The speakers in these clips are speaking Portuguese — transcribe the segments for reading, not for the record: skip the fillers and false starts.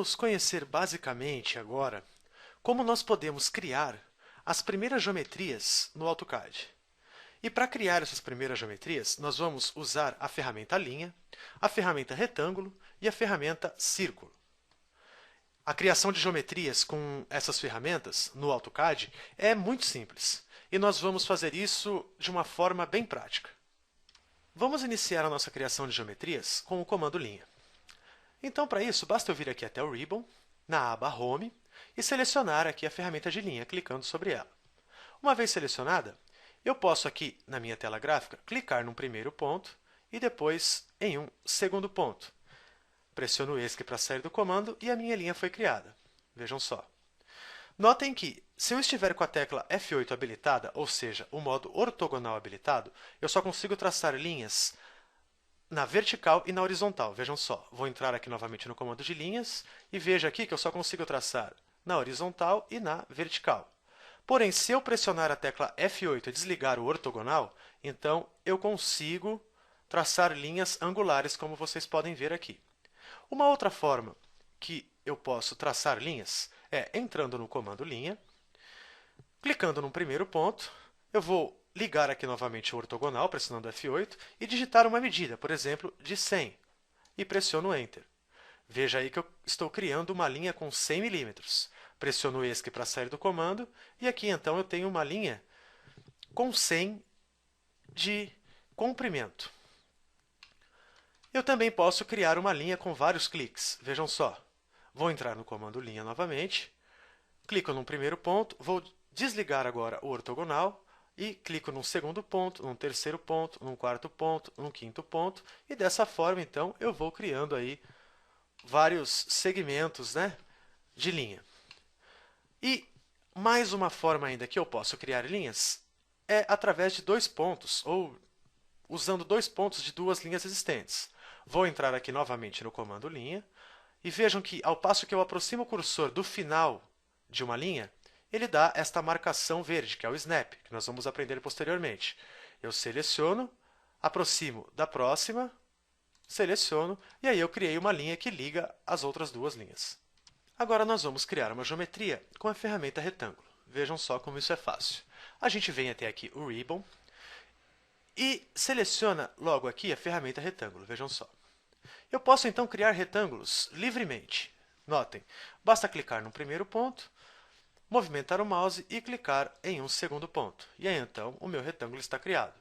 vamos conhecer basicamente agora como nós podemos criar as primeiras geometrias no AutoCAD. E para criar essas primeiras geometrias, nós vamos usar a ferramenta linha, a ferramenta retângulo e a ferramenta círculo. A criação de geometrias com essas ferramentas no AutoCAD é muito simples, e nós vamos fazer isso de uma forma bem prática. Vamos iniciar a nossa criação de geometrias com o comando linha. Então, para isso, basta eu vir aqui até o Ribbon, na aba Home, e selecionar aqui a ferramenta de linha, clicando sobre ela. Uma vez selecionada, eu posso aqui, na minha tela gráfica, clicar num primeiro ponto e depois em um segundo ponto. Pressiono ESC para sair do comando e a minha linha foi criada. Vejam só. Notem que, se eu estiver com a tecla F8 habilitada, ou seja, o modo ortogonal habilitado, eu só consigo traçar linhas na vertical e na horizontal. Vejam só, vou entrar aqui novamente no comando de linhas e veja aqui que eu só consigo traçar na horizontal e na vertical. Porém, se eu pressionar a tecla F8 e desligar o ortogonal, então eu consigo traçar linhas angulares, como vocês podem ver aqui. Uma outra forma que eu posso traçar linhas é entrando no comando linha, clicando no primeiro ponto, eu vou ligar aqui novamente o ortogonal, pressionando F8, e digitar uma medida, por exemplo, de 100, e pressiono Enter. Veja aí que eu estou criando uma linha com 100 milímetros. Pressiono ESC para sair do comando, e aqui então eu tenho uma linha com 100 de comprimento. Eu também posso criar uma linha com vários cliques. Vejam só. Vou entrar no comando linha novamente, clico num primeiro ponto, vou desligar agora o ortogonal e clico num segundo ponto, num terceiro ponto, num quarto ponto, num quinto ponto, e dessa forma então eu vou criando aí vários segmentos, né, de linha. E mais uma forma ainda que eu posso criar linhas é através de dois pontos, ou usando dois pontos de duas linhas existentes. Vou entrar aqui novamente no comando linha, e vejam que ao passo que eu aproximo o cursor do final de uma linha, ele dá esta marcação verde, que é o snap, que nós vamos aprender posteriormente. Eu seleciono, aproximo da próxima, seleciono, e aí eu criei uma linha que liga as outras duas linhas. Agora nós vamos criar uma geometria com a ferramenta retângulo. Vejam só como isso é fácil. A gente vem até aqui o Ribbon e seleciona logo aqui a ferramenta retângulo. Vejam só. Eu posso então criar retângulos livremente. Notem, basta clicar no primeiro ponto, movimentar o mouse e clicar em um segundo ponto. E aí então o meu retângulo está criado.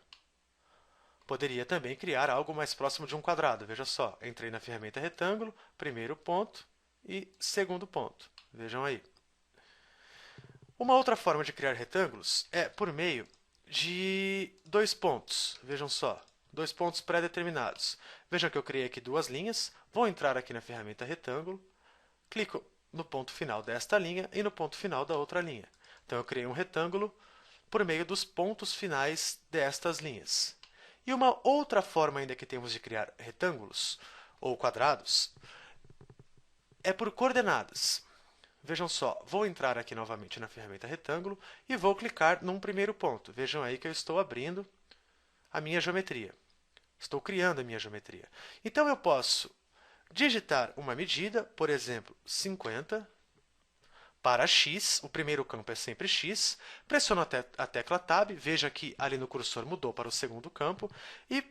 Poderia também criar algo mais próximo de um quadrado. Veja só, entrei na ferramenta retângulo, primeiro ponto e segundo ponto. Vejam aí. Uma outra forma de criar retângulos é por meio de dois pontos. Vejam só, dois pontos pré-determinados. Vejam que eu criei aqui duas linhas, vou entrar aqui na ferramenta retângulo, clico no ponto final desta linha e no ponto final da outra linha. Então eu criei um retângulo por meio dos pontos finais destas linhas. E uma outra forma ainda que temos de criar retângulos ou quadrados é por coordenadas. Vejam só, vou entrar aqui novamente na ferramenta retângulo e vou clicar num primeiro ponto. Vejam aí que eu estou abrindo a minha geometria. Estou criando a minha geometria. Então eu posso digitar uma medida, por exemplo, 50, para x, o primeiro campo é sempre x, pressiono a tecla Tab, veja que ali no cursor mudou para o segundo campo, e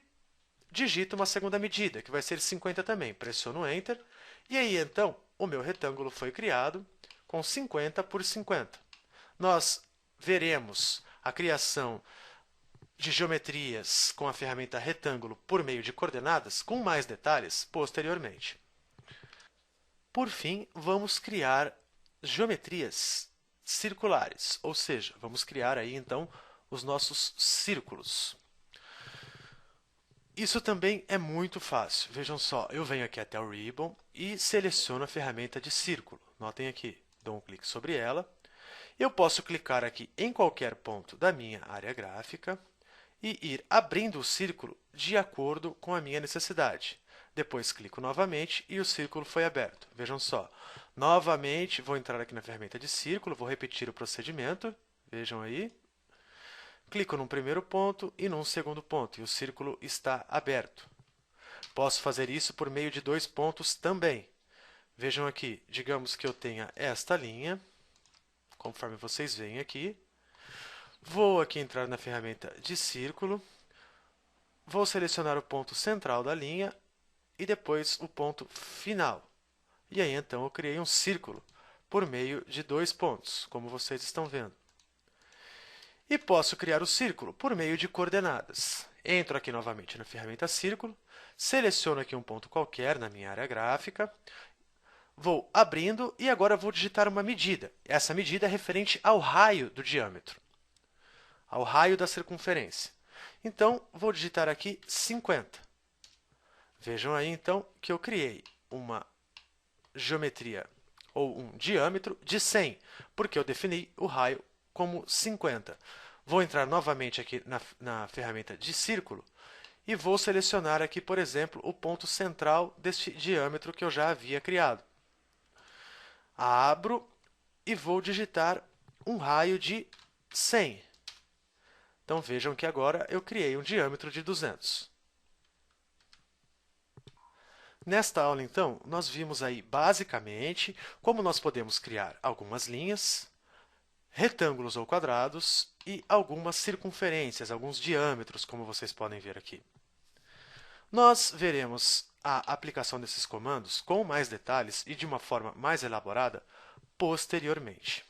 digito uma segunda medida, que vai ser 50 também. Pressiono Enter, e aí então o meu retângulo foi criado com 50 por 50. Nós veremos a criação de geometrias com a ferramenta retângulo por meio de coordenadas com mais detalhes posteriormente. Por fim, vamos criar geometrias circulares, ou seja, vamos criar aí então os nossos círculos. Isso também é muito fácil. Vejam só, eu venho aqui até o Ribbon e seleciono a ferramenta de círculo. Notem aqui, dou um clique sobre ela. Eu posso clicar aqui em qualquer ponto da minha área gráfica e ir abrindo o círculo de acordo com a minha necessidade. Depois clico novamente e o círculo foi aberto. Vejam só, novamente vou entrar aqui na ferramenta de círculo, vou repetir o procedimento. Vejam aí. Clico num primeiro ponto e num segundo ponto, e o círculo está aberto. Posso fazer isso por meio de dois pontos também. Vejam aqui, digamos que eu tenha esta linha, conforme vocês veem aqui. Vou aqui entrar na ferramenta de círculo, vou selecionar o ponto central da linha e depois o ponto final. E aí, então, eu criei um círculo por meio de 2 pontos, como vocês estão vendo. E posso criar o círculo por meio de coordenadas. Entro aqui novamente na ferramenta círculo, seleciono aqui um ponto qualquer na minha área gráfica, vou abrindo e agora vou digitar uma medida. Essa medida é referente ao raio do diâmetro, ao raio da circunferência. Então, vou digitar aqui 50. Vejam aí, então, que eu criei uma geometria ou um diâmetro de 100, porque eu defini o raio como 50. Vou entrar novamente aqui na ferramenta de círculo e vou selecionar aqui, por exemplo, o ponto central deste diâmetro que eu já havia criado. Abro e vou digitar um raio de 100. Então, vejam que agora eu criei um diâmetro de 200. Nesta aula, então, nós vimos aí, basicamente, como nós podemos criar algumas linhas, retângulos ou quadrados e algumas circunferências, alguns diâmetros, como vocês podem ver aqui. Nós veremos a aplicação desses comandos com mais detalhes e de uma forma mais elaborada posteriormente.